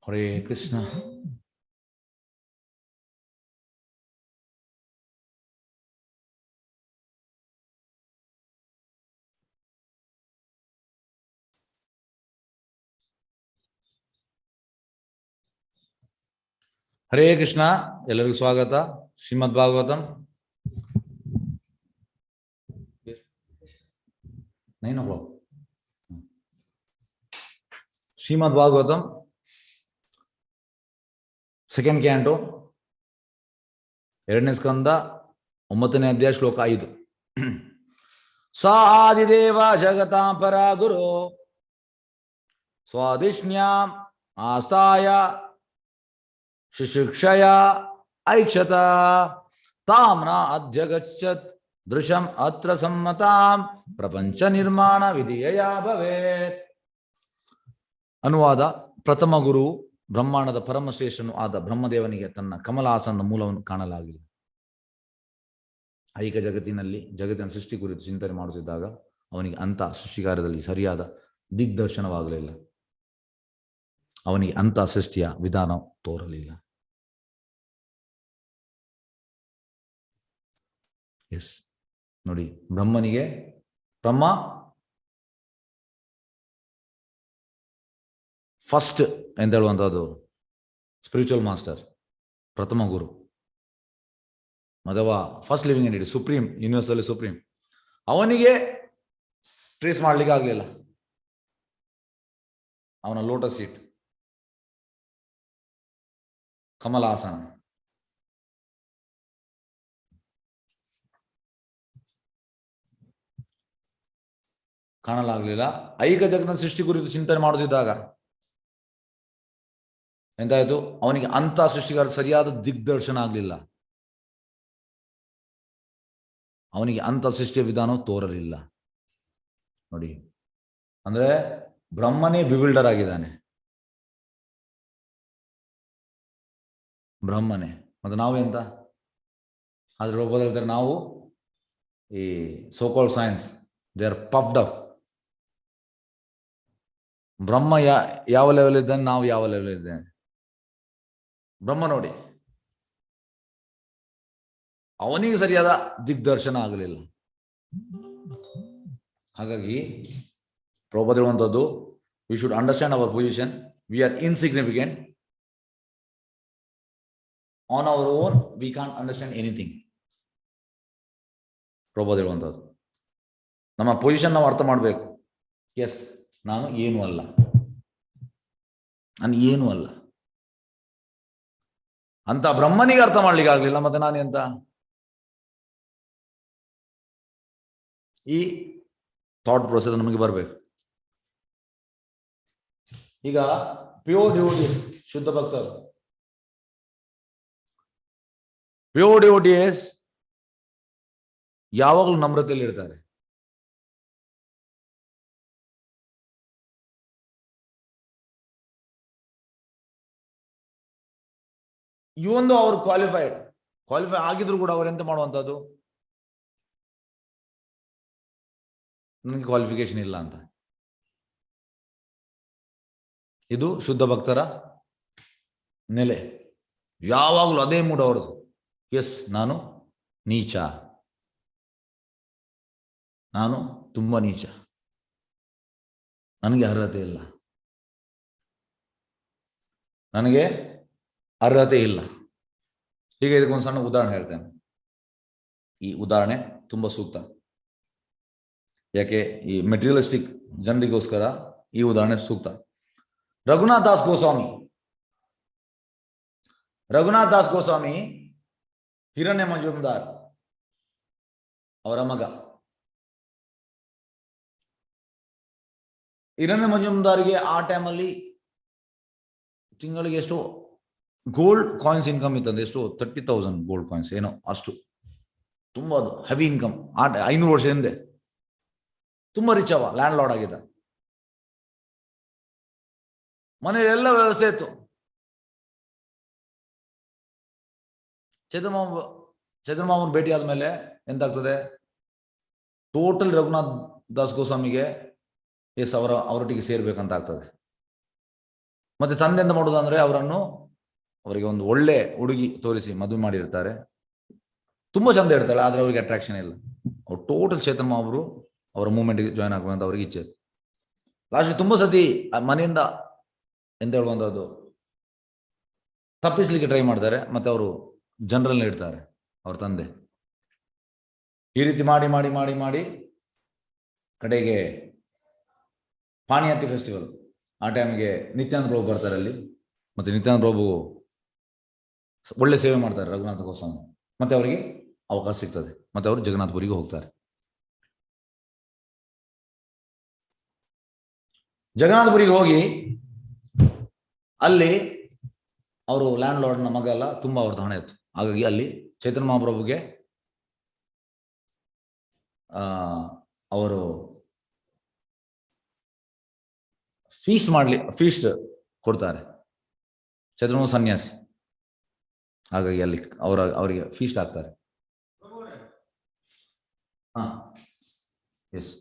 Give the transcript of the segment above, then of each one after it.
ಹರೇ ಕೃಷ್ಣ. ಹರೇ ಕೃಷ್ಣ. ಎಲ್ಲರಿಗೂ ಸ್ವಾಗತ. ಶ್ರೀಮದ್ ಭಾಗವತಂ ಶ್ರೀಮದ್ ಭಾಗವತಂ ಸೆಕೆಂಡ್ ಕ್ಯಾಂಟೋ, 2ನೇ ಸ್ಕಂದ, 9ನೇ ಅಧ್ಯಾಯ, ಶ್ಲೋಕ 5. ಸ ಆದಿದೇವ ಜಗತಾಂ ಪರ ಗುರು ಸ್ವಾದಿಷ್ಣ್ಯಾಂ ಆಸ್ಥಾಯ ಶಿಶಿಕ್ಷಯ ಐಕ್ಷತ ತಾಮ್ನ ಅಧ್ಯಗಚ್ಚತ್ ದೃಶಂ ಅತ್ರ ಸಮ್ಮತಾಂ ಪ್ರಪಂಚ ನಿರ್ಮಾಣ ವಿಧಿಯ ಭವೇತ್. ಅನುವಾದ: ಪ್ರಥಮ ಗುರು ಬ್ರಹ್ಮಾಂಡದ ಪರಮಶ್ರೇಷ್ಠನು ಆದ ಬ್ರಹ್ಮದೇವನಿಗೆ ತನ್ನ ಕಮಲಾಸನದ ಮೂಲವನ್ನು ಕಾಣಲಾಗಿಲ್ಲ. ಐಕ ಜಗತ್ತಿನ ಸೃಷ್ಟಿ ಕುರಿತು ಚಿಂತನೆ ಮಾಡುತ್ತಿದ್ದಾಗ ಅವನಿಗೆ ಅಂಥ ಸೃಷ್ಟಿ ಕಾರ್ಯದಲ್ಲಿ ಸರಿಯಾದ ದಿಗ್ದರ್ಶನವಾಗಲಿಲ್ಲ. ಅವನಿಗೆ ಅಂಥ ಸೃಷ್ಟಿಯ ವಿಧಾನ ತೋರಲಿಲ್ಲ. ಎಸ್ ನೋಡಿ, ಬ್ರಹ್ಮ ಫಸ್ಟ್ ಅಂತ ಹೇಳುವಂಥದ್ದು ಸ್ಪಿರಿಚುವಲ್ ಮಾಸ್ಟರ್, ಪ್ರಥಮ ಗುರು, ಅಥವಾ first living entity, supreme, universally supreme. ಅವನಿಗೆ ಟ್ರೇಸ್ ಮಾಡ್ಲಿಕ್ಕೆ ಆಗಲಿಲ್ಲ. ಅವನ ಲೋಟಸ್ ಸೀಟ್, ಕಮಲಾಸನ, ಕಾಣಲಾಗಲಿಲ್ಲ. ಐಕ ಜಗತ್ತಿನ ಸೃಷ್ಟಿ ಕುರಿತು ಚಿಂತನೆ ಮಾಡುತ್ತಿದ್ದಾಗ ಎಂತಾಯ್ತು? ಅವನಿಗೆ ಅಂಥ ಸೃಷ್ಟಿಗಾರ ಸರಿಯಾದ ದಿಗ್ದರ್ಶನ ಆಗಲಿಲ್ಲ. ಅವನಿಗೆ ಅಂಥ ಸೃಷ್ಟಿಯ ವಿಧಾನ ತೋರಲಿಲ್ಲ. ನೋಡಿ, ಅಂದ್ರೆ ಬ್ರಹ್ಮನೇ ಬಿಲ್ಡರ್ ಆಗಿದ್ದಾನೆ. ಬ್ರಹ್ಮನೇ. ಮತ್ತೆ ನಾವು ಎಂತ? ಆದ್ರೆ ಒಬ್ಬ ಹೇಳ್ತಾರೆ, ನಾವು ಈ so call science, they are puffed up. Brahma ಯಾವ ಲೆವೆಲ್ ಇದ್ದಾನೆ, ನಾವು ಯಾವ ಲೆವೆಲ್ ಇದ್ದೇನೆ. ಬ್ರಹ್ಮ ನೋಡಿ, ಅವನಿಗೆ ಸರಿಯಾದ ದಿಗ್ದರ್ಶನ ಆಗಲಿಲ್ಲ. ಹಾಗಾಗಿ ಪ್ರಭುಪಾದ ಹೇಳುವಂಥದ್ದು, we should understand our position. We are insignificant. On our own we can't understand anything. Prabhupada ಹೇಳುವಂಥದ್ದು ನಮ್ಮ ಪೊಸಿಷನ್ ನಾವು ಅರ್ಥ ಮಾಡಬೇಕು. ಎಸ್, ನಾನು ಏನೂ ಅಲ್ಲ. ಅಂತ ಬ್ರಹ್ಮನಿಗೆ ಅರ್ಥ ಮಾಡ್ಲಿಕ್ಕೆ ಆಗ್ಲಿಲ್ಲ, ಮತ್ತೆ ನಾನು ಎಂತ? ಈ ಥಾಟ್ ಪ್ರೊಸೆಸ್ ನಮಗೆ ಬರಬೇಕು. ಈಗ ಪ್ಯೂರ್ ಡಿವೋಟೀಸ್, ಶುದ್ಧ ಭಕ್ತರು, ಪ್ಯೂರ್ ಡಿವೋಟೀಸ್ ಯಾವಾಗಲೂ ನಮ್ರತೆಯಲ್ಲಿ ಇರ್ತಾರೆ. ಇವೊಂದು ಅವರು ಕ್ವಾಲಿಫೈ ಆಗಿದ್ರು ಕೂಡ ಅವರು ಎಂತ ಮಾಡುವಂಥದ್ದು? ನನಗೆ ಕ್ವಾಲಿಫಿಕೇಶನ್ ಇಲ್ಲ ಅಂತ. ಇದು ಶುದ್ಧ ಭಕ್ತರ ನೆಲೆ. ಯಾವಾಗಲೂ ಅದೇ ಮೂಡ್ ಅವರದು. ಎಸ್, ನಾನು ನೀಚ, ನಾನು ತುಂಬಾ ನೀಚ, ನನಗೆ ಅರ್ಹತೆ ಇಲ್ಲ, ಹೀಗೆ ಇದಕ್ಕೊಂದು ಸಣ್ಣ ಉದಾಹರಣೆ ಹೇಳ್ತೇನೆ. ಈ ಉದಾಹರಣೆ ತುಂಬಾ ಸೂಕ್ತ. ಯಾಕೆ? ಈ ಮೆಟೀರಿಯಲಿಸ್ಟಿಕ್ ಜನರಿಗೋಸ್ಕರ ಈ ಉದಾಹರಣೆ ಸೂಕ್ತ. ರಘುನಾಥ್ ದಾಸ್ ಗೋಸ್ವಾಮಿ ಹಿರಣ್ಯ ಮಂಜುಮ್ದಾರ್ ಅವರ ಮಗ. ಹಿರಣ್ಯ ಮಂಜುಮ್ದಾರಿಗೆ ಆ ಟೈಮಲ್ಲಿ ತಿಂಗಳಿಗೆ ಎಷ್ಟು ಗೋಲ್ಡ್ ಕಾಯಿನ್ಸ್ ಇನ್ಕಮ್ ಇತ್ತಂದ್ರೆ, ಎಷ್ಟು 30,000 ಗೋಲ್ಡ್ ಕಾಯಿನ್ಸ್, ಏನೋ ಅಷ್ಟು. ತುಂಬಾ ಅದು ಹೆವಿ ಇನ್ಕಮ್. 500 ವರ್ಷ ಹಿಂದೆ ತುಂಬಾ ರಿಚ್ ಅವ, ಲ್ಯಾಂಡ್ ಲಾರ್ಡ್ ಆಗಿದ್ದ. ಮನೆಯಲ್ಲಿ ಎಲ್ಲ ವ್ಯವಸ್ಥೆ ಇತ್ತು. ಚಂದ್ರಮಾಮನ್ ಭೇಟಿ ಆದ್ಮೇಲೆ ಎಂತಾಗ್ತದೆ? ಟೋಟಲ್ ರಘುನಾಥ್ ದಾಸ್ ಗೋಸ್ವಾಮಿಗೆ ಅವರೊಟ್ಟಿಗೆ ಸೇರ್ಬೇಕಂತ ಆಗ್ತದೆ. ಮತ್ತೆ ತಂದೆಯಿಂದ ಮಾಡೋದಂದ್ರೆ ಅವರಿಗೆ ಒಂದು ಒಳ್ಳೆ ಹುಡುಗಿ ತೋರಿಸಿ ಮದುವೆ ಮಾಡಿರ್ತಾರೆ. ತುಂಬಾ ಚಂದ ಇರ್ತಾಳೆ, ಆದ್ರೆ ಅವರಿಗೆ ಅಟ್ರಾಕ್ಷನ್ ಇಲ್ಲ. ಅವ್ರು ಟೋಟಲ್ ಚೇತನ್ ಅವರು ಅವರ ಮೂವ್ಮೆಂಟ್ಗೆ ಜಾಯ್ನ್ ಆಗುವಂತ ಅವ್ರಿಗೆ ಇಚ್ಛೆ. ಲಾಸ್ಟ್ ತುಂಬಾ ಸತಿ ಮನೆಯಿಂದ ಎಂತ ಹೇಳುವಂತದ್ದು ತಪ್ಪಿಸ್ಲಿಕ್ಕೆ ಟ್ರೈ ಮಾಡ್ತಾರೆ. ಮತ್ತೆ ಅವರು ಜನರಲ್ ಇಡ್ತಾರೆ ಅವ್ರ ತಂದೆ. ಈ ರೀತಿ ಮಾಡಿ ಮಾಡಿ ಮಾಡಿ ಮಾಡಿ ಕಡೆಗೆ ಪಾಣಿಹತ್ತಿ ಫೆಸ್ಟಿವಲ್ ಆ ಟೈಮ್ಗೆ ನಿತ್ಯಾನಂದ ಪ್ರಭು ಬರ್ತಾರೆ ಅಲ್ಲಿ. ಮತ್ತೆ ನಿತ್ಯಾನಂದ ಪ್ರಭು ಒಳ್ಳೆ ಸೇವೆ ಮಾಡ್ತಾರೆ ರಘುನಾಥ ಗೋಸ್ವಾಮಿ. ಮತ್ತೆ ಅವರಿಗೆ ಅವಕಾಶ ಸಿಗ್ತದೆ. ಮತ್ತೆ ಅವರು ಜಗನ್ನಾಥಪುರಿಗೆ ಹೋಗ್ತಾರೆ. ಜಗನ್ನಾಥಪುರಿಗೆ ಹೋಗಿ ಅಲ್ಲಿ ಅವರು ಲ್ಯಾಂಡ್ ಲಾರ್ಡ್ನ ಮಗ ಎಲ್ಲ ತುಂಬಾ ಅವ್ರದ್ದು ಹಣ ಇತ್ತು. ಹಾಗಾಗಿ ಅಲ್ಲಿ ಚೈತನ್ಯ ಮಹಾಪ್ರಭುಗೆ ಅವರು ಫೀಸ್ಟ್ ಕೊಡ್ತಾರೆ. ಚೈತನ್ಯ ಸನ್ಯಾಸಿ, ಹಾಗಾಗಿ ಅಲ್ಲಿ ಅವರಿಗೆ ಫೀಸ್ಟ್ ಆಗ್ತಾರೆ. ಎಸ್,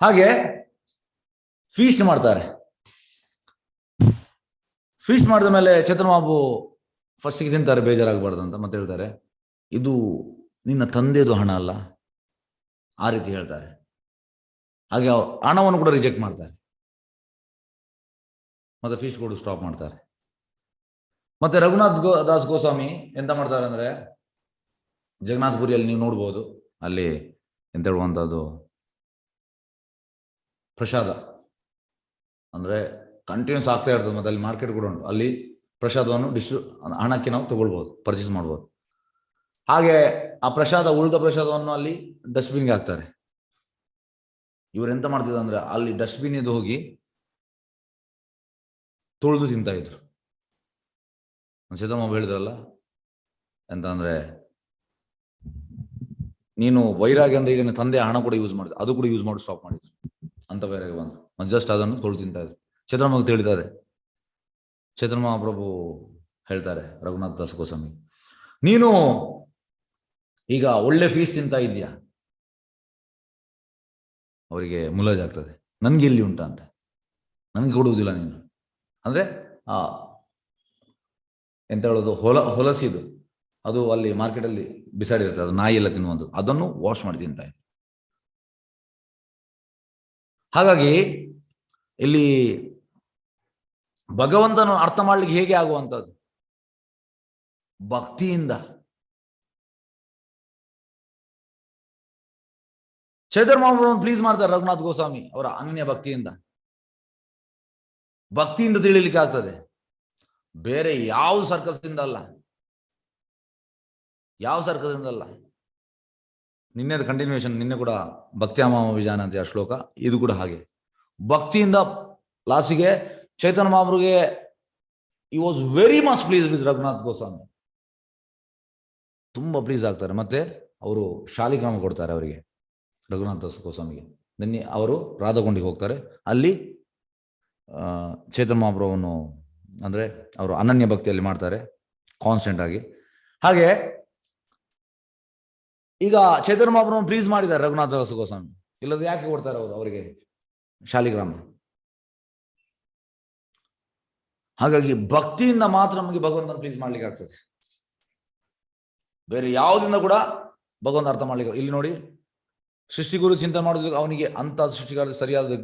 ಹಾಗೆ ಫೀಸ್ಟ್ ಮಾಡ್ತಾರೆ. ಫೀಸ್ಟ್ ಮಾಡಿದ ಮೇಲೆ ಚೇತನ್ ಬಾಬು ಫಸ್ಟಿಗೆ ತಿಂತಾರೆ ಬೇಜಾರಾಗಬಾರ್ದು ಅಂತ. ಮತ್ತೆ ಹೇಳ್ತಾರೆ, ಇದು ನಿನ್ನ ತಂದೆದು ಹಣ ಅಲ್ಲ, ಆ ರೀತಿ ಹೇಳ್ತಾರೆ. ಹಾಗೆ ಹಣವನ್ನು ಕೂಡ ರಿಜೆಕ್ಟ್ ಮಾಡ್ತಾರೆ. ಮತ್ತೆ ಫೀಸ್ಟ್ ಕೊಡು ಸ್ಟಾಪ್ ಮಾಡ್ತಾರೆ. ಮತ್ತೆ ರಘುನಾಥ್ ದಾಸ್ ಗೋಸ್ವಾಮಿ ಎಂತ ಮಾಡ್ತಾರೆ ಅಂದ್ರೆ, ಜಗನ್ನಾಥಪುರಿಯಲ್ಲಿ ನೀವು ನೋಡ್ಬೋದು, ಅಲ್ಲಿ ಎಂತ ಹೇಳುವಂಥದ್ದು ಪ್ರಸಾದ ಅಂದ್ರೆ ಕಂಟಿನ್ಯೂಸ್ ಆಗ್ತಾ ಇರ್ತದೆ. ಮತ್ತೆ ಅಲ್ಲಿ ಮಾರ್ಕೆಟ್ ಕೂಡ ಉಂಟು. ಅಲ್ಲಿ ಪ್ರಸಾದವನ್ನು ಹಣಕ್ಕೆ ನಾವು ತಗೊಳ್ಬಹುದು, ಪರ್ಚೇಸ್ ಮಾಡ್ಬೋದು. ಹಾಗೆ ಆ ಪ್ರಸಾದ, ಉಳಿದ ಪ್ರಸಾದವನ್ನು ಅಲ್ಲಿ ಡಸ್ಟ್ಬಿನ್ಗೆ ಹಾಕ್ತಾರೆ. ಇವ್ರು ಎಂತ ಮಾಡ್ತಿದ್ರು ಅಂದ್ರೆ, ಅಲ್ಲಿ ಡಸ್ಟ್ಬಿನ್ ಇದು ಹೋಗಿ ತೊಳೆದು ತಿಂತ ಇದ್ರು. ಸಿದ್ದಮ್ಮ ಹೇಳಿದ್ರಲ್ಲ ಎಂತ ಅಂದ್ರೆ, ನೀನು ವೈರಾಗ್ಯ ಅಂದ್ರೆ ಈಗ ತಂದೆ ಹಣ ಕೂಡ ಯೂಸ್ ಮಾಡಿದ್ರು, ಅದು ಕೂಡ ಯೂಸ್ ಮಾಡಿ ಸ್ಟಾಪ್ ಮಾಡಿದ್ರು ಅಂತ ವೈರಾಗ್ಯ ಬಂದು ಜಸ್ಟ್ ಅದನ್ನು ತೊಳೆದು ತಿಂತ ಇದ್ರು. ಚೇತನ್ ತಿಳಿತಾರೆ. ಚೇತನ್ ಮಹಾಪ್ರಭು ಹೇಳ್ತಾರೆ ರಘುನಾಥ್ ದಾಸ್ ಗೋಸ್ವಾಮಿ, ನೀನು ಈಗ ಒಳ್ಳೆ ಫೀಸ್ ತಿಂತ ಇದೆಯಾ? ಅವರಿಗೆ ಮುಲಾಜಾಗ್ತದೆ, ನನ್ಗೆ ಎಲ್ಲಿ ಉಂಟ ಅಂತ, ನನ್ಗೆ ಕೊಡುವುದಿಲ್ಲ ನೀನು ಅಂದ್ರೆ ಎಂತ ಹೇಳೋದು, ಹೊಲಸಿದು ಅದು ಅಲ್ಲಿ ಮಾರ್ಕೆಟಲ್ಲಿ ಬಿಸಾಡಿರುತ್ತೆ, ಅದು ನಾಯಿ ಎಲ್ಲ ತಿನ್ನುವಂಥದ್ದು, ಅದನ್ನು ವಾಶ್ ಮಾಡಿ ತಿಂತ ಇದೆ. ಹಾಗಾಗಿ ಇಲ್ಲಿ ಭಗವಂತನ ಅರ್ಥ ಮಾಡ್ಲಿಕ್ಕೆ ಹೇಗೆ ಆಗುವಂಥದ್ದು? ಭಕ್ತಿಯಿಂದ. ಚೈತನ್ಯ ಮಹಾಪ್ರಭುವನ್ನು ಪ್ಲೀಸ್ ಮಾಡ್ತಾರೆ ರಘುನಾಥ್ ಗೋಸ್ವಾಮಿ ಅವರ ಅನನ್ಯ ಭಕ್ತಿಯಿಂದ ತಿಳಿಲಿಕ್ಕೆ ಆಗ್ತದೆ. ಬೇರೆ ಯಾವ ಸರ್ಕಸ್ದಿಂದ ಅಲ್ಲ, ಯಾವ ಸರ್ಕಸ್ದಿಂದ ಅಲ್ಲ. ನಿನ್ನೆದ ಕಂಟಿನ್ಯೂಷನ್, ನಿನ್ನೆ ಕೂಡ ಭಕ್ತ್ಯಾಮಾಮ ವಿಜಾನ ಅಂತ ಶ್ಲೋಕ, ಇದು ಕೂಡ ಹಾಗೆ ಭಕ್ತಿಯಿಂದ. ಲಾಸ್ಟಿಗೆ ಚೈತನ್ಯ ಮಹಾಪ್ರಭುಗೆ ಈ was very much please with Raghunath Goswami, ತುಂಬಾ ಪ್ಲೀಸ್ ಆಗ್ತಾರೆ. ಮತ್ತೆ ಅವರು ಶಾಲಿಗ್ರಾಮ ಕೊಡ್ತಾರೆ ಅವರಿಗೆ, ರಘುನಾಥ್ ದಾಸ್ ಗೋಸ್ವಾಮಿಗೆ. ನಿನ್ನೆ ಅವರು ರಾಧಾಗೊಂಡಿಗೆ ಹೋಗ್ತಾರೆ. ಅಲ್ಲಿ ಚೈತನ್ಯ ಮಹಾಪ್ರಭುವನ್ನು ಅಂದ್ರೆ ಅವರು ಅನನ್ಯ ಭಕ್ತಿಯಲ್ಲಿ ಮಾಡ್ತಾರೆ ಕಾನ್ಸ್ಟೆಂಟ್ ಆಗಿ. ಹಾಗೆ ಈಗ ಚೈತನ್ಯ ಮಹಾಪ್ರಭುವನ್ನು ಪ್ಲೀಸ್ ಮಾಡಿದ್ದಾರೆ ರಘುನಾಥ ದಾಸ್ ಗೋಸ್ವಾಮಿ, ಇಲ್ಲದ ಯಾಕೆ ಕೊಡ್ತಾರೆ ಅವರಿಗೆ ಶಾಲಿಗ್ರಾಮ? ಹಾಗಾಗಿ ಭಕ್ತಿಯಿಂದ ಮಾತ್ರ ನಮಗೆ ಭಗವಂತನ ಪ್ಲೀಸ್ ಮಾಡ್ಲಿಕ್ಕೆ ಆಗ್ತದೆ. ಬೇರೆ ಯಾವುದರಿಂದ ಕೂಡ ಭಗವಂತ ಅರ್ಥ ಮಾಡ್ಲಿಕ್ಕೆ. ಇಲ್ಲಿ ನೋಡಿ, ಸೃಷ್ಟಿಗುರು ಚಿಂತನೆ ಮಾಡೋದಕ್ಕೆ ಅವನಿಗೆ ಅಂತ ಸೃಷ್ಟಿಗಾರ ಸರಿಯಾದ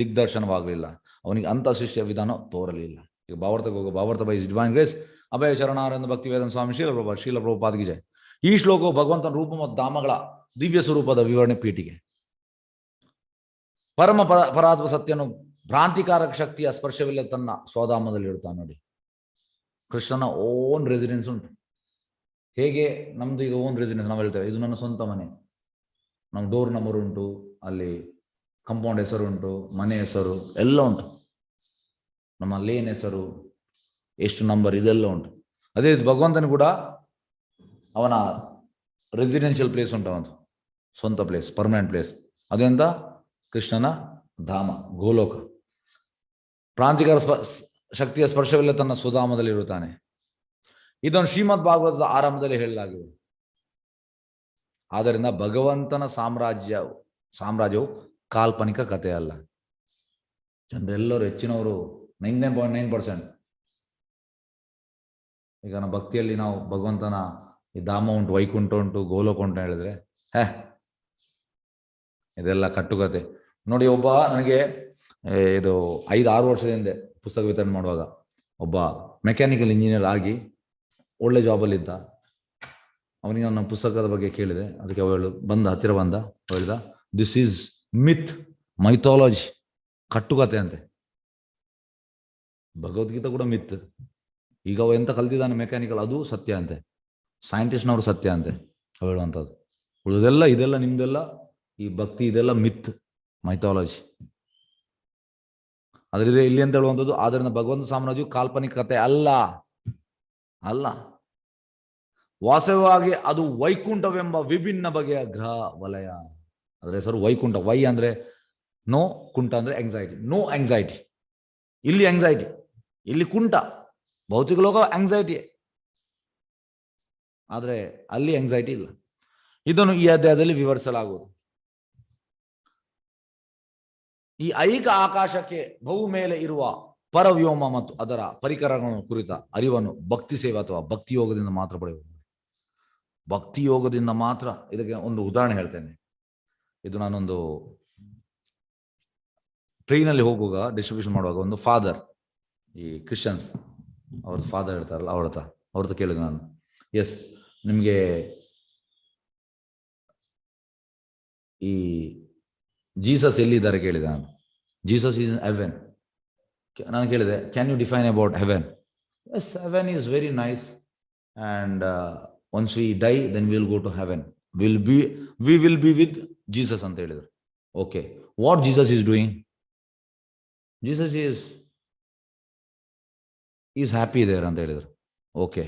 ದಿಗ್ದರ್ಶನವಾಗಲಿಲ್ಲ, ಅವನಿಗೆ ಅಂತ ಸೃಷ್ಟಿಯ ವಿಧಾನ ತೋರಲಿಲ್ಲ. ಈಗ ಭಾವಾರ್ಥಕ್ಕೆ ಹೋಗೋ, ಭಾವಾರ್ಥ ಬೈ ಡಿವೈನ್ ಗ್ರೇಸ್ ಅಭಯ ಶರಣಾನಂದ ಭಕ್ತಿ ವೇದಾಂತ ಸ್ವಾಮಿ ಶೀಲ ಪ್ರಭುಪಾದಿಗೆ ಜಯ. ಈ ಶ್ಲೋಕವು ಭಗವಂತನ ರೂಪ ಮತ್ತು ಧಾಮಗಳ ದಿವ್ಯ ಸ್ವರೂಪದ ವಿವರಣೆ ಪೀಠಿಗೆ. ಪರಮ ಪರಾತ್ಮ ಸತ್ಯನು ಭ್ರಾಂತಿಕಾರಕ ಶಕ್ತಿಯ ಸ್ಪರ್ಶವಿಲ್ಲ ತನ್ನ ಸ್ವಧಾಮದಲ್ಲಿ ಇಡ್ತಾನೆ. ನೋಡಿ, ಕೃಷ್ಣನ ಓನ್ ರೆಸಿಡೆನ್ಸ್ ಉಂಟು. ಹೇಗೆ ನಮ್ದು ಈಗ ಓನ್ ರೆಸಿಡೆನ್ಸ್ ನಾವು ಹೇಳ್ತೇವೆ, ಇದು ನನ್ನ ಸ್ವಂತ ಮನೆ, ನಮ್ಮ ಡೋರ್ ನಂಬರ್ ಉಂಟು, ಅಲ್ಲಿ ಕಂಪೌಂಡ್ ಹೆಸರು ಉಂಟು, ಮನೆ ಹೆಸರು ಎಲ್ಲ ಉಂಟು, ನಮ್ಮ ಲೇನ್ ಹೆಸರು, ಎಷ್ಟು ನಂಬರ್, ಇದೆಲ್ಲ ಉಂಟು. ಅದೇ ಭಗವಂತನ ಕೂಡ ಅವನ ರೆಸಿಡೆನ್ಷಿಯಲ್ ಪ್ಲೇಸ್ ಉಂಟು. ಅವನು ಸ್ವಂತ ಪ್ಲೇಸ್, ಪರ್ಮನೆಂಟ್ ಪ್ಲೇಸ್. ಅದೆಂತ? ಕೃಷ್ಣನ ಧಾಮ, ಗೋಲೋಕ. ಪ್ರಾಂತಿಕರ ಶಕ್ತಿಯ ಸ್ಪರ್ಶವಿಲ್ಲ ತನ್ನ ಸುಧಾಮದಲ್ಲಿ ಇರುತ್ತಾನೆ. ಇದನ್ನು ಶ್ರೀಮದ್ ಭಾಗವತದ ಆರಂಭದಲ್ಲಿ ಹೇಳಲಾಗಿದೆ. ಆದ್ದರಿಂದ ಭಗವಂತನ ಸಾಮ್ರಾಜ್ಯವು ಕಾಲ್ಪನಿಕ ಕಥೆ ಅಲ್ಲ. ಜನರೆಲ್ಲರೂ ಹೆಚ್ಚಿನವರು 99.9% ಈಗ ನಮ್ಮ ಭಕ್ತಿಯಲ್ಲಿ ನಾವು ಭಗವಂತನ ಈ ಧಾಮ ಉಂಟು, ವೈಕುಂಠ ಉಂಟು, ಗೋಲೋಕ ಉಂಟು ಹೇಳಿದ್ರೆ ಇದೆಲ್ಲ ಕಟ್ಟುಕತೆ. ನೋಡಿ, ಒಬ್ಬ ನನಗೆ ಇದು 5-6 ವರ್ಷದ ಹಿಂದೆ ಪುಸ್ತಕ ವಿತರಣೆ ಮಾಡುವಾಗ ಒಬ್ಬ ಮೆಕ್ಯಾನಿಕಲ್ ಇಂಜಿನಿಯರ್ ಆಗಿ ಒಳ್ಳೆ ಜಾಬಲ್ಲಿ ಇದ್ದ. ಅವನಿಗೆ ನನ್ನ ಪುಸ್ತಕದ ಬಗ್ಗೆ ಕೇಳಿದೆ. ಅದಕ್ಕೆ ಹತ್ತಿರ ಬಂದ, ಹೇಳ್ದ, ದಿಸ್ ಈಸ್ ಮಿತ್, ಮೈಥಾಲಜಿ, ಕಟ್ಟುಕತೆ ಅಂತೆ. ಭಗವದ್ಗೀತಾ ಕೂಡ ಮಿತ್. ಈಗ ಅವ ಎಂತ ಕಲ್ತಿದ್ದಾನೆ ಮೆಕ್ಯಾನಿಕಲ್, ಅದು ಸತ್ಯ ಅಂತೆ. ಸೈಂಟಿಸ್ಟ್ನವರು ಸತ್ಯ ಅಂತೆ ಅವ ಹೇಳುವಂಥದ್ದು. ಉಳಿದೆಲ್ಲ ಇದೆಲ್ಲ ನಿಮ್ದೆಲ್ಲ ಈ ಭಕ್ತಿ ಇದೆಲ್ಲ ಮಿತ್, ಮೈಥಾಲಜಿ. ಅದರಿಂದ ಇಲ್ಲಿ ಅಂತ ಹೇಳುವಂಥದ್ದು, ಆದ್ದರಿಂದ ಭಗವಂತ ಸಾಮ್ರಾಜ್ಯವು ಕಾಲ್ಪನಿಕ ಕಥೆ ಅಲ್ಲ ಅಲ್ಲ. ವಾಸ್ತವವಾಗಿ ಅದು ವೈಕುಂಠವೆಂಬ ವಿಭಿನ್ನ ಬಗೆಯ ಗ್ರಹ ವಲಯ. ಅದರ ಹೆಸರು ವೈಕುಂಠ. ವೈ ಅಂದ್ರೆ ನೋ, ಕುಂಠ ಅಂದ್ರೆ ಎಂಗ್ಸೈಟಿ. No anxiety. ಇಲ್ಲಿ ಎಂಗ್ಸೈಟಿ, ಇಲ್ಲಿ ಕುಂಠ. ಭೌತಿಕ ಲೋಕ ಎಂಗ್ಸೈಟಿ, ಆದರೆ ಅಲ್ಲಿ ಎಂಗ್ಸೈಟಿ ಇಲ್ಲ. ಇದನ್ನು ಈ ಅಧ್ಯಾಯದಲ್ಲಿ ವಿವರಿಸಲಾಗುವುದು. ಈ ಐಕ ಆಕಾಶಕ್ಕೆ ಬಹು ಮೇಲೆ ಇರುವ ಪರವ್ಯೋಮ ಮತ್ತು ಅದರ ಪರಿಕರಗಳನ್ನು ಕುರಿತ ಅರಿವನ್ನು ಭಕ್ತಿ ಸೇವೆ ಅಥವಾ ಭಕ್ತಿ ಯೋಗದಿಂದ ಮಾತ್ರ ಪಡೆಯಬಹುದು. ಭಕ್ತಿ ಯೋಗದಿಂದ ಮಾತ್ರ. ಇದಕ್ಕೆ ಒಂದು ಉದಾಹರಣೆ ಹೇಳ್ತೇನೆ. ಇದು ನಾನೊಂದು ಟ್ರೈನಲ್ಲಿ ಹೋಗುವಾಗ, ಡಿಸ್ಟ್ರಿಬ್ಯೂಷನ್ ಮಾಡುವಾಗ, ಒಂದು ಫಾದರ್, ಈ ಕ್ರಿಶ್ಚಿಯನ್ಸ್ ಅವ್ರದ್ದು ಫಾದರ್ ಹೇಳ್ತಾರಲ್ಲ, ಅವ್ರದ್ದು ಕೇಳಿದೆ ನಾನು, ಎಸ್ ನಿಮಗೆ ಈ ಜೀಸಸ್ ಎಲ್ಲಿದ್ದಾರೆ ಕೇಳಿದೆ ನಾನು. Jesus is in heaven. ನಾನು ಕೇಳಿದೆ, can you define about heaven? Yes, heaven is very nice and once we die then will go to heaven. We will be with Jesus ಅಂತ ಹೇಳಿದರು. Okay, what Jesus is doing? Jesus is happy there ಅಂತ ಹೇಳಿದರು. Okay,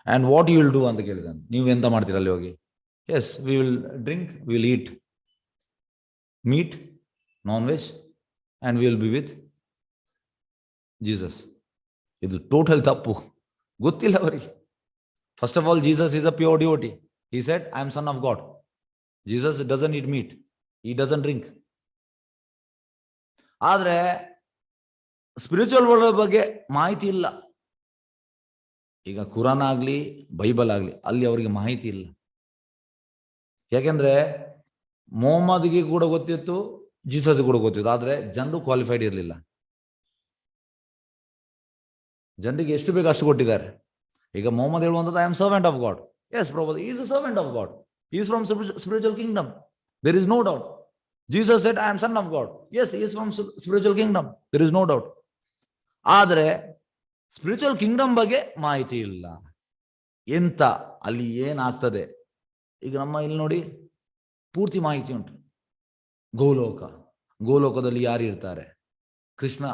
and what you will do ಅಂತ ಕೇಳಿದೆ. ನೀವು ಎಂತ ಮಾಡ್ತೀರ ಅಲ್ಲಿ ಹೋಗಿ? Yes, we will drink, we will eat meat, non veg, and we will be with Jesus. ಇದು ಟೋಟಲ್ ತಪ್ಪು, ಗೊತ್ತಿಲ್ಲ ಅವರಿಗೆ. First of all, Jesus is a pure devotee. He said, I am son of God. Jesus doesn't eat meat. He doesn't drink. ಆದರೆ spiritual world ಬಗ್ಗೆ ಮಾಹಿತಿ ಇಲ್ಲ. ಈಗ ಕುರಾನ್ ಆಗಲಿ, ಬೈಬಲ್ ಆಗಲಿ, ಅಲ್ಲಿ ಅವರಿಗೆ ಮಾಹಿತಿ ಇಲ್ಲ. ಯಾಕೆಂದ್ರೆ ಮೊಹಮ್ಮದ್ಗೆ ಕೂಡ ಗೊತ್ತಿತ್ತು, ಜೀಸಸ್ ಕೂಡ ಗೊತ್ತಿತ್ತು, ಆದರೆ ಜನರು ಕ್ವಾಲಿಫೈಡ್ ಇರಲಿಲ್ಲ. ಜನರಿಗೆ ಎಷ್ಟು ಬೇಕು ಅಷ್ಟು ಕೊಟ್ಟಿದ್ದಾರೆ. ಈಗ ಮೊಹಮ್ಮದ್ ಹೇಳುವಂಥದ್ದು, I am servant of god. Yes, brother, he is a servant of God. He is from spiritual kingdom. There is no doubt. Jesus said, I am son of God. Yes, he is from spiritual kingdom. There is no doubt. ಆದರೆ spiritual Kingdom ಬಗ್ಗೆ ಮಾಹಿತಿ ಇಲ್ಲ. ಎಂತ ಅಲ್ಲಿ ಏನಾಗ್ತದೆ, ಈಗ ನಮ್ಮ ಇಲ್ಲಿ ನೋಡಿ ಪೂರ್ತಿ ಮಾಹಿತಿ ಉಂಟು. ಗೋಲೋಕದಲ್ಲಿ ಯಾರು ಇರ್ತಾರೆ, ಕೃಷ್ಣ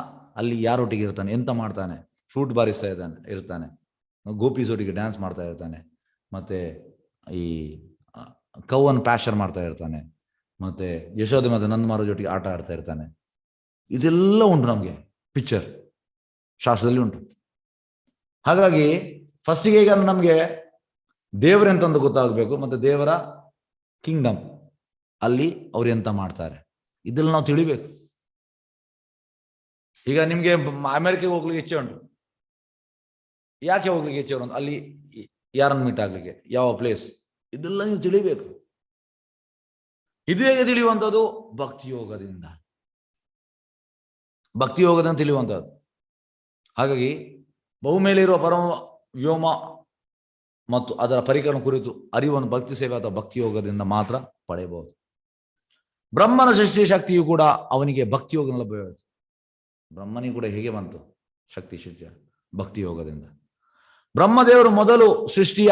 ಅಲ್ಲಿ ಯಾರೊಟ್ಟಿಗೆ ಇರ್ತಾನೆ, ಎಂತ ಮಾಡ್ತಾನೆ, ಫ್ರೂಟ್ ಬಾರಿಸ್ತಾ ಇರ್ತಾನೆ, ಗೋಪೀಸ್ ಒಟ್ಟಿಗೆ ಡ್ಯಾನ್ಸ್ ಮಾಡ್ತಾ ಇರ್ತಾನೆ, ಮತ್ತೆ ಈ ಕೌವನ್ನು ಪ್ಯಾಶರ್ ಮಾಡ್ತಾ ಇರ್ತಾನೆ, ಮತ್ತೆ ಯಶೋದೆ ಮತ್ತೆ ನಂದಮಾರ ಜೊತೆಗೆ ಆಟ ಆಡ್ತಾ ಇರ್ತಾನೆ. ಇದೆಲ್ಲ ಉಂಟು ನಮಗೆ, ಪಿಕ್ಚರ್ ಶಾಸ್ತ್ರದಲ್ಲಿ ಉಂಟು. ಹಾಗಾಗಿ ಫಸ್ಟಿಗೆ ಈಗ ನಮಗೆ ದೇವರೆಂತಂದು ಗೊತ್ತಾಗಬೇಕು, ಮತ್ತೆ ದೇವರ ಕಿಂಗ್ಡಮ್ ಅಲ್ಲಿ ಅವ್ರು ಎಂತ ಮಾಡ್ತಾರೆ ಇದೆಲ್ಲ ನಾವು ತಿಳಿಬೇಕು. ಈಗ ನಿಮ್ಗೆ ಅಮೆರಿಕೆಗೆ ಹೋಗ್ಲಿಕ್ಕೆ ಇಚ್ಛೆ ಉಂಟು. ಯಾಕೆ ಹೋಗ್ಲಿಕ್ಕೆ ಇಚ್ಛೆ ಉಂಟು? ಅಲ್ಲಿ ಯಾರನ್ನು ಮೀಟ್ ಆಗ್ಲಿಕ್ಕೆ, ಯಾವ ಪ್ಲೇಸ್, ಇದೆಲ್ಲ ನೀವು ತಿಳಿಬೇಕು. ಇದು ಹೇಗೆ ತಿಳಿಯುವಂಥದ್ದು? ಭಕ್ತಿಯೋಗದಿಂದ ತಿಳಿಯುವಂಥದ್ದು. ಹಾಗಾಗಿ ಬಹು ಮೇಲೆ ಇರುವ ಪರಮ ವ್ಯೋಮ ಮತ್ತು ಅದರ ಪರಿಕರಣ ಕುರಿತು ಅರಿವನ್ನು ಭಕ್ತಿ ಸೇವೆ ಅಥವಾ ಭಕ್ತಿಯೋಗದಿಂದ ಮಾತ್ರ ಪಡೆಯಬಹುದು. ಬ್ರಹ್ಮನ ಸೃಷ್ಟಿ ಶಕ್ತಿಯು ಕೂಡ ಅವನಿಗೆ ಭಕ್ತಿಯೋಗ ಲಭ್ಯವಾಯಿತು. ಬ್ರಹ್ಮನಿಗೆ ಕೂಡ ಹೇಗೆ ಬಂತು ಶಕ್ತಿ ಸೃಷ್ಟಿಯ? ಭಕ್ತಿಯೋಗದಿಂದ. ಬ್ರಹ್ಮದೇವರು ಮೊದಲು ಸೃಷ್ಟಿಯ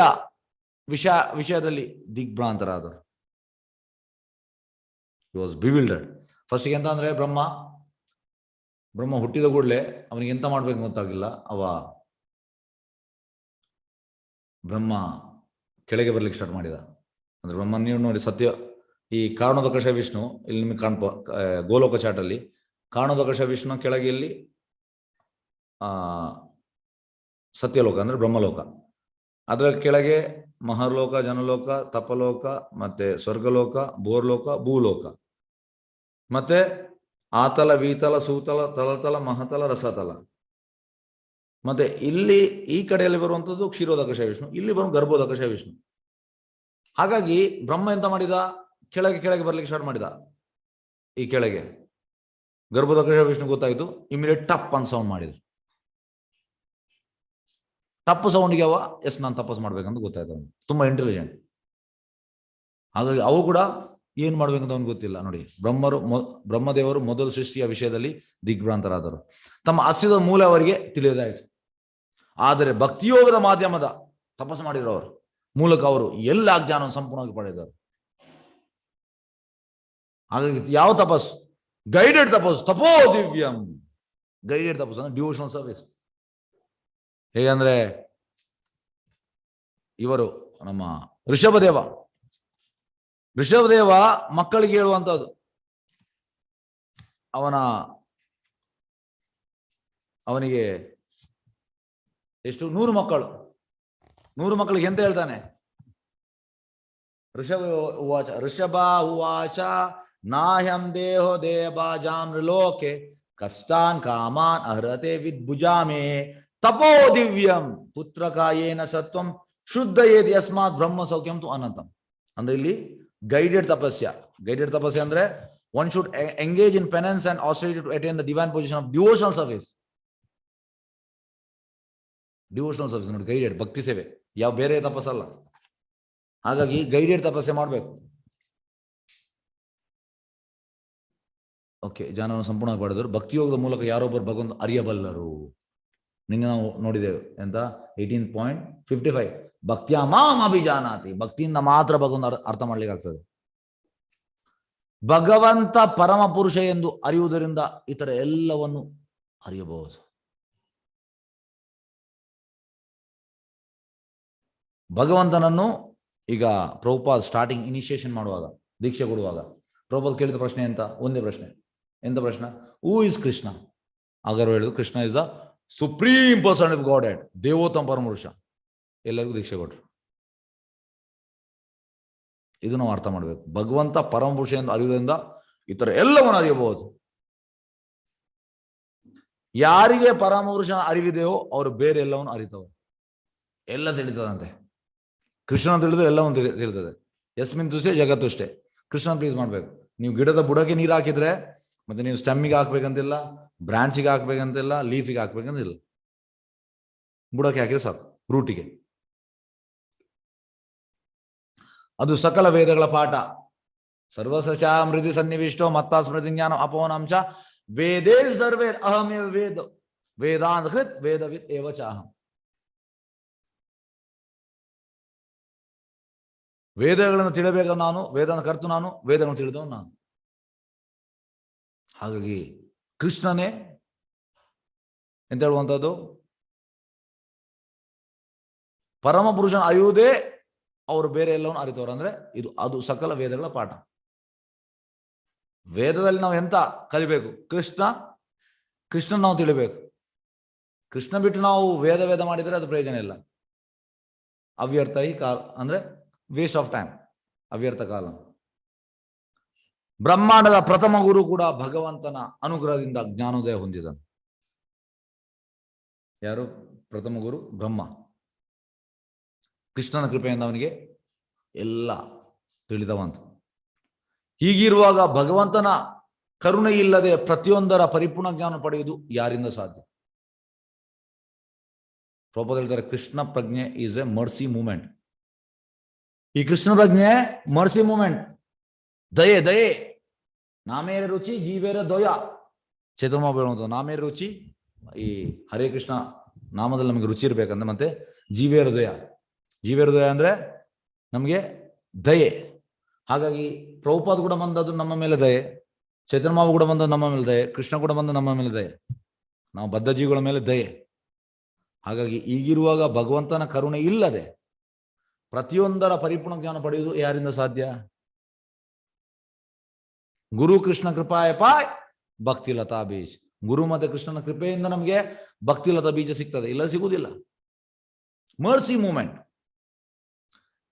ವಿಷಯದಲ್ಲಿ ದಿಗ್ಭ್ರಾಂತರಾದರು. He was ಬಿವಿಲ್ಡರ್ಡ್. ಫಸ್ಟಿಗೆ ಎಂತ ಅಂದ್ರೆ, ಬ್ರಹ್ಮ ಹುಟ್ಟಿದ ಕೂಡಲೇ ಅವನಿಗೆ ಎಂತ ಮಾಡ್ಬೇಕು ಗೊತ್ತಾಗಿಲ್ಲ. ಬ್ರಹ್ಮ ಕೆಳಗೆ ಬರ್ಲಿಕ್ಕೆ ಸ್ಟಾರ್ಟ್ ಮಾಡಿದ. ಅಂದ್ರೆ ಬ್ರಹ್ಮ, ನೀವು ನೋಡಿ, ಸತ್ಯ ಈ ಕಾರಣೋದಕಶ ವಿಷ್ಣು ಇಲ್ಲಿ ನಿಮಗೆ ಕಾಣ್ಪ ಗೋಲೋಕ ಚಾಟಲ್ಲಿ ಕಾರಣೋದಕಶ ವಿಷ್ಣು ಕೆಳಗೆ ಇಲ್ಲಿ ಸತ್ಯಲೋಕ ಅಂದ್ರೆ ಬ್ರಹ್ಮಲೋಕ, ಅದರ ಕೆಳಗೆ ಮಹರ್ಲೋಕ, ಜನಲೋಕ, ತಪಲೋಕ, ಮತ್ತೆ ಸ್ವರ್ಗಲೋಕ, ಬೋರ್ಲೋಕ, ಭೂಲೋಕ, ಮತ್ತೆ ಆತಲ, ವೀತಲ, ಸೂತಲ, ತಲತಲ, ಮಹತಲ, ರಸತಲ. ಮತ್ತೆ ಇಲ್ಲಿ ಈ ಕಡೆಯಲ್ಲಿ ಬರುವಂಥದ್ದು ಕ್ಷೀರೋದಕಶ ವಿಷ್ಣು, ಇಲ್ಲಿ ಬರುವ ಗರ್ಭೋದಕಶ ವಿಷ್ಣು. ಹಾಗಾಗಿ ಬ್ರಹ್ಮ ಎಂತ ಮಾಡಿದ, ಕೆಳಗೆ ಕೆಳಗೆ ಬರ್ಲಿಕ್ಕೆ ಸ್ಟಾರ್ಟ್ ಮಾಡಿದ. ಈ ಕೆಳಗೆ ಗರ್ಭೋದಕಶ ವಿಷ್ಣು ಗೊತ್ತಾಯ್ತು, ಇಮಿಡಿಯೇಟ್ ಟಪ್ ಅಂತ ಸೌಂಡ್ ಮಾಡಿದ್ರು. ತಪ್ಪು ಸೌಂಡ್ಗೆ ಅವ ಎಸ್ ನಾನು ತಪಸ್ ಮಾಡ್ಬೇಕಂತ ಗೊತ್ತಾಯ್ತು. ಅವನು ತುಂಬಾ ಇಂಟೆಲಿಜೆಂಟ್. ಹಾಗಾಗಿ ಅವು ಕೂಡ ಏನ್ ಮಾಡ್ಬೇಕಂತ ಅವ್ನಿಗೆ ಗೊತ್ತಿಲ್ಲ. ನೋಡಿ, ಬ್ರಹ್ಮದೇವರು ಮೊದಲು ಸೃಷ್ಟಿಯ ವಿಷಯದಲ್ಲಿ ದಿಗ್ಭ್ರಾಂತರಾದರು. ತಮ್ಮ ಅಸ್ತಿತ್ವದ ಮೂಲ ಅವರಿಗೆ ತಿಳಿಯದಾಯಿತು. ಆದರೆ ಭಕ್ತಿಯೋಗದ ಮಾಧ್ಯಮದ ತಪಸ್ ಮಾಡಿರೋರು ಮೂಲಕ ಅವರು ಎಲ್ಲ ಜ್ಞಾನವನ್ನು ಸಂಪೂರ್ಣವಾಗಿ ಪಡೆದರು. ಹಾಗಾಗಿ ಯಾವ ತಪಸ್ಸು? ಗೈಡೆಡ್ ತಪಸ್ಸು, ತಪೋ ದಿವ್ಯಂ. ಗೈಡೆಡ್ ತಪಸ್ಸು ಅಂದ್ರೆ ಡಿವೋಷನಲ್ ಸರ್ವಿಸ್. ಹೇಗಂದ್ರೆ ಇವರು ನಮ್ಮ ಋಷಭದೇವ ಮಕ್ಕಳಿಗೆ ಹೇಳುವಂಥದ್ದು, ಅವನಿಗೆ ಎಷ್ಟು 100 ಮಕ್ಕಳು. 100 ಮಕ್ಕಳಿಗೆ ಎಂತ ಹೇಳ್ತಾನೆ? ಋಷಭ ಉವಾಚ ನಾಹ್ಯಂ ದೇಹೋ ದೇವಬಾಜಾಂ ಲೋಕೆ ಕಷ್ಟಾನ್ ಕಾಮಾನ್ ಅಹರತೆ ವಿದ್ಭುಜಾಮೇ ತಪೋ ದಿವ್ಯಂ ಪುತ್ರಕಾಯೇನ ಸತ್ವಂ ಶುದ್ಧಯೇತಿ ಯಸ್ಮಾತ್ ಬ್ರಹ್ಮ ಸೌಖ್ಯಂ ತು ಅನಂತಂ. ಅಂದ್ರೆ ಇಲ್ಲಿ ಗೈಡೆಡ್ ತಪಸ್ಯ ಅಂದ್ರೆ one should engage in penance and austerity to attain the divine position of devotional service. ನೋಡಿ, ಗೈಡೆಡ್ ಭಕ್ತಿ ಸೇವೆ, ಯಾವ ಬೇರೆ ತಪಸ್ಸಲ್ಲ. ಹಾಗಾಗಿ ಗೈಡೆಡ್ ತಪಸ್ಸೆ ಮಾಡಬೇಕು. ಓಕೆ, ಜ್ಞಾನವನ್ನು ಸಂಪೂರ್ಣವಾಗಿ ಪಡೆದರು. ಭಕ್ತಿಯೋಗದ ಮೂಲಕ ಯಾರೊಬ್ಬರು ಭಗವಂತ ಅರಿಯಬಲ್ಲರು. ನಿನ್ನೆ ನಾವು ನೋಡಿದ್ದೇವೆ ಎಂತ 18.55 ಭಕ್ತಿಯ ಮಾಂ ಅಭಿಜಾನಾತಿ. ಭಕ್ತಿಯಿಂದ ಮಾತ್ರ ಭಗವಂತ ಅರ್ಥ ಮಾಡ್ಲಿಕ್ಕೆ ಆಗ್ತದೆ. ಭಗವಂತ ಪರಮ ಪುರುಷ ಎಂದು ಅರಿಯುವುದರಿಂದ ಇತರ ಎಲ್ಲವನ್ನು ಅರಿಯಬಹುದು. ಭಗವಂತನನ್ನು ಈಗ ಪ್ರಭುಪಾದ್ ಸ್ಟಾರ್ಟಿಂಗ್ ಇನಿಷಿಯೇಷನ್ ಮಾಡುವಾಗ, ದೀಕ್ಷೆ ಕೊಡುವಾಗ ಪ್ರಭುಪಾದ್ ಕೇಳಿದ ಪ್ರಶ್ನೆ ಎಂತ? ಒಂದೇ ಪ್ರಶ್ನೆ. ಎಂತ ಪ್ರಶ್ನೆ? Who is Krishna? ಆಗರು ಹೇಳಿದ್ರು Krishna is the supreme person of god head, ದೇವೋತ್ತಮ ಪರಮಪುರುಷ. ಎಲ್ಲರಿಗೂ ದೀಕ್ಷೆ ಕೊಟ್ರು. ಇದು ನಾವು ಅರ್ಥ ಮಾಡಬೇಕು. ಭಗವಂತ ಪರಮಪುರುಷ ಎಂದು ಅರಿಯುವುದರಿಂದ ಇತರ ಎಲ್ಲವನ್ನು ಅರಿಯಬಹುದು. ಯಾರಿಗೆ ಪರಮಪುರುಷ ಅರಿವಿದೆಯೋ ಅವರು ಬೇರೆ ಎಲ್ಲವನ್ನು ಅರಿತವರು. ಎಲ್ಲ ತಿಳಿತದಂತೆ. ಕೃಷ್ಣನ ತಿಳಿದ್ರೆ ಎಲ್ಲವನ್ನು ತಿಳಿತದೆ. ಯಸ್ಮಿನ್ ತುಷ್ಟೇ ಜಗತ್ತುಷ್ಟೇ. ಕೃಷ್ಣನ್ ಪ್ಲೀಸ್ ಮಾಡ್ಬೇಕು. ನೀವು ಗಿಡದ ಬುಡಕ್ಕೆ ನೀರು ಹಾಕಿದ್ರೆ ಮತ್ತೆ ನೀವು ಸ್ಟೆಮ್ಮಿಗೆ ಹಾಕ್ಬೇಕಂತಿಲ್ಲ, ಬ್ರಾಂಚಿಗೆ ಹಾಕ್ಬೇಕಂತಿಲ್ಲ, ಲೀಫಿಗೆ ಹಾಕ್ಬೇಕಂತಿಲ್ಲ. ಬುಡಕ್ಕೆ ಹಾಕಿದ್ರೆ ಸಾಕು, ರೂಟಿಗೆ. ಅದು ಸಕಲ ವೇದಗಳ ಪಾಠ. ಸರ್ವಸಚ ಮೃದಿ ಸನ್ನಿವಿಷ್ಟೋ ಮತ್ತ ಸ್ಮೃತಿ ಜ್ಞಾನ ಅಪೋನಂಶ ವೇದೇ ಸರ್ವೇ ಅಹಮೇವ ವೇದ ವೇದಾಂತ ಕೃತ್ ವೇದವಿತ್ ಏವ ಚಾಹಂ. ವೇದಗಳನ್ನು ತಿಳಿಬೇಕು ನಾನು, ವೇದನ ಕರ್ತು ನಾನು, ವೇದಗಳನ್ನು ತಿಳಿದವನು ನಾನು. ಹಾಗಾಗಿ ಕೃಷ್ಣನೇ ಎಂತ ಹೇಳುವಂಥದ್ದು, ಪರಮ ಪುರುಷನ ಅರಿಯುವುದೇ ಅವರು ಬೇರೆ ಎಲ್ಲವನ್ನು ಅರಿತವರು. ಅಂದ್ರೆ ಅದು ಸಕಲ ವೇದಗಳ ಪಾಠ. ವೇದದಲ್ಲಿ ನಾವು ಎಂತ ಕಲಿಬೇಕು? ಕೃಷ್ಣ ನಾವು ತಿಳಿಬೇಕು. ಕೃಷ್ಣ ಬಿಟ್ಟು ನಾವು ವೇದ ಮಾಡಿದರೆ ಅದು ಪ್ರಯೋಜನ ಇಲ್ಲ. ಅವ್ಯರ್ಥ ಈ ಕಾಲ ಅಂದ್ರೆ ವೇಸ್ಟ್ ಆಫ್ ಟೈಮ್, ಅವ್ಯರ್ಥ ಕಾಲ. ಬ್ರಹ್ಮಾಂಡದ ಪ್ರಥಮ ಗುರು ಕೂಡ ಭಗವಂತನ ಅನುಗ್ರಹದಿಂದ ಜ್ಞಾನೋದಯ ಹೊಂದಿದನು. ಯಾರು ಪ್ರಥಮ ಗುರು? ಬ್ರಹ್ಮ. ಕೃಷ್ಣನ ಕೃಪೆಯಿಂದ ಅವನಿಗೆ ಎಲ್ಲ ತಿಳಿದವಂತ. ಹೀಗಿರುವಾಗ ಭಗವಂತನ ಕರುಣೆ ಇಲ್ಲದೆ ಪ್ರತಿಯೊಂದರ ಪರಿಪೂರ್ಣ ಜ್ಞಾನ ಪಡೆಯುವುದು ಯಾರಿಂದ ಸಾಧ್ಯ? ಪ್ರಭುಪಾದ ಹೇಳ್ತಾರೆ, ಕೃಷ್ಣ ಪ್ರಜ್ಞೆ ಈಸ್ ಎ ಮರ್ಸಿ ಮೂಮೆಂಟ್. ಈ ಕೃಷ್ಣ ಪ್ರಜ್ಞೆ ಮರ್ಸಿ ಮೂಮೆಂಟ್. ದಯೆ ನಾಮೇರ ರುಚಿ ಜೀವೇರ ದೊಯ. ಚೇತನ ಹೇಳುವಂಥ ನಾಮೇರ ರುಚಿ, ಈ ಹರೇ ಕೃಷ್ಣ ನಾಮದಲ್ಲಿ ನಮಗೆ ರುಚಿ ಇರ್ಬೇಕಂದ್ರೆ, ಮತ್ತೆ ಜೀವೇರ ದೊಯ ಅಂದ್ರೆ ನಮಗೆ ದಯೆ. ಹಾಗಾಗಿ ಪ್ರಭುಪಾದ ಕೂಡ ಬಂದದ್ದು ನಮ್ಮ ಮೇಲೆ ದಯೆ, ಚೈತನ್ಯ ಮಾವು ಕೂಡ ಬಂದದ್ದು ನಮ್ಮ ಮೇಲೆ ದಯೆ, ಕೃಷ್ಣ ಕೂಡ ಬಂದು ನಮ್ಮ ಮೇಲೆ ದಯೆ, ನಾವು ಬದ್ಧ ಜೀವಿಗಳ ಮೇಲೆ ದಯೆ. ಹಾಗಾಗಿ ಈಗಿರುವಾಗ ಭಗವಂತನ ಕರುಣೆ ಇಲ್ಲದೆ ಪ್ರತಿಯೊಂದರ ಪರಿಪೂರ್ಣ ಜ್ಞಾನ ಪಡೆಯುವುದು ಯಾರಿಂದ ಸಾಧ್ಯ? ಗುರು ಕೃಷ್ಣ ಕೃಪಾಯ ಪಾಯ್ ಭಕ್ತಿ ಲತಾ ಬೀಜ್. ಗುರು ಮತ್ತೆ ಕೃಷ್ಣನ ಕೃಪೆಯಿಂದ ನಮಗೆ ಭಕ್ತಿ ಲತಾ ಬೀಜ ಸಿಗ್ತದೆ, ಇಲ್ಲ ಸಿಗುವುದಿಲ್ಲ. Mercy moment.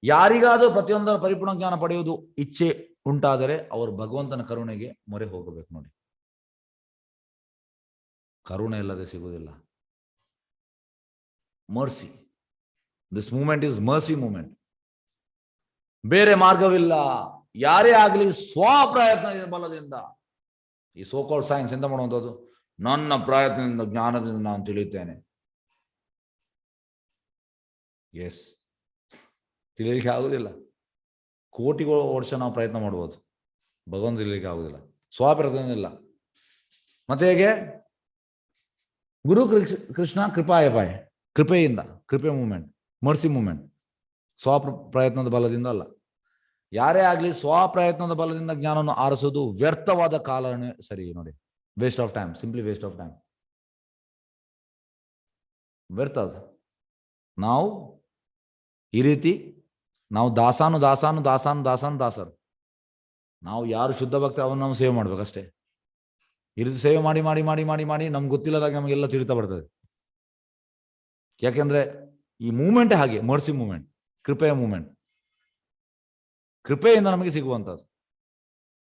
ಯಾರಿಗಾದರೂ ಪ್ರತಿಯೊಂದರ ಪರಿಪೂರ್ಣ ಜ್ಞಾನ ಪಡೆಯುವುದು ಇಚ್ಛೆ ಉಂಟಾದರೆ ಅವರು ಭಗವಂತನ ಕರುಣೆಗೆ ಮೊರೆ ಹೋಗಬೇಕು ನೋಡಿ. ಕರುಣೆ ಇಲ್ಲದೆ ಸಿಗುವುದಿಲ್ಲ. Mercy, this moment is mercy moment. ಬೇರೆ ಮಾರ್ಗವಿಲ್ಲ. ಯಾರೇ ಆಗಲಿ ಸ್ವಪ್ರಯತ್ನ ಬಲದಿಂದ. ಈ ಸೋಕಾಲ್ಡ್ ಸೈನ್ಸ್ ಎಂತ ಮಾಡುವಂಥದ್ದು, ನನ್ನ ಪ್ರಯತ್ನದಿಂದ ಜ್ಞಾನದಿಂದ ನಾನು ತಿಳಿಯುತ್ತೇನೆ. ಎಸ್, ತಿಳಿಯಲಿಕ್ಕೆ ಆಗುದಿಲ್ಲ. ಕೋಟಿಗಳು ವರ್ಷ ನಾವು ಪ್ರಯತ್ನ ಮಾಡ್ಬೋದು, ಭಗವಂತ ತಿಳಿಯಲಿಕ್ಕೆ ಆಗುದಿಲ್ಲ. ಸ್ವಪ್ರಯತ್ನ ಇಲ್ಲ. ಮತ್ತೆ ಹೇಗೆ? ಗುರು ಕೃಷ್ಣ ಕೃಪಾಯಪಾಯ, ಕೃಪೆಯಿಂದ, ಕೃಪೆ ಮೂಮೆಂಟ್, ಮರ್ಸಿ ಮೂಮೆಂಟ್. ಸ್ವಪ್ರಯತ್ನದ ಬಲದಿಂದ ಅಲ್ಲ. ಯಾರೇ ಆಗಲಿ ಸ್ವಪ್ರಯತ್ನದ ಬಲದಿಂದ ಜ್ಞಾನವನ್ನು ಆರಿಸೋದು ವ್ಯರ್ಥವಾದ ಕಾಲನೇ ಸರಿ ನೋಡಿ. Waste of time, simply waste of time. ವ್ಯರ್ಥ ಅದು. ನಾವು ಈ ರೀತಿ ನಾವು ದಾಸರು. ನಾವು ಯಾರು ಶುದ್ಧ ಭಕ್ತ ಅವನ್ನ ನಾವು ಸೇವೆ ಮಾಡ್ಬೇಕಷ್ಟೇ. ಈ ರೀತಿ ಸೇವೆ ಮಾಡಿ ಮಾಡಿ ಮಾಡಿ ಮಾಡಿ ಮಾಡಿ ನಮ್ಗೆ ಗೊತ್ತಿಲ್ಲದಾಗ ನಮಗೆಲ್ಲ ತಿಳಿತಾ ಬರ್ತದೆ. ಯಾಕೆಂದ್ರೆ ಈ ಮೂಮೆಂಟ್ ಹಾಗೆ, ಮರ್ಸಿ ಮೂಮೆಂಟ್, ಕೃಪೆಯ ಮೂಮೆಂಟ್. ಕೃಪೆಯಿಂದ ನಮಗೆ ಸಿಗುವಂಥದ್ದು.